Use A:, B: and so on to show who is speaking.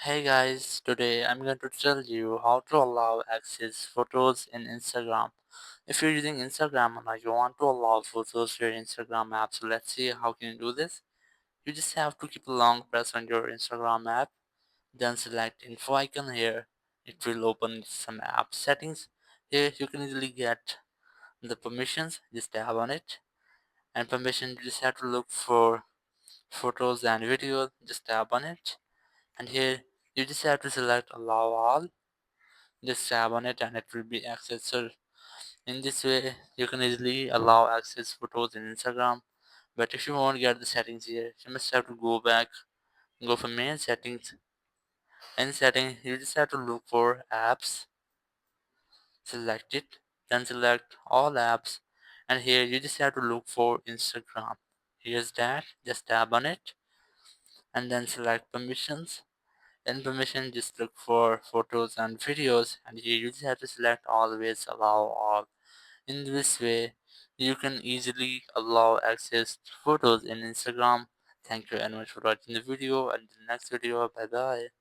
A: Hey guys, today I'm going to tell you how to allow access photos in Instagram. If you're using Instagram and you want to allow photos to your Instagram app, so let's see how can you do this. You just have to keep a long press on your Instagram app, then select info icon here. It will open some app settings. Here you can easily get the permissions, just tap on it. And permission, you just have to look for photos and videos, just tap on it. And here you just have to select allow all, just tap on it and it will be accessed. So in this way you can easily allow access photos in Instagram. But if you won't get the settings here, you must have to go back, go for main settings. In setting you just have to look for apps, select it, then select all apps, and here you just have to look for Instagram. Here's that, just tap on it and then select permissions. In permission, just look for photos and videos, and here you just have to select always allow all. In this way, you can easily allow access to photos in Instagram. Thank you very much for watching the video, and the next video, bye bye.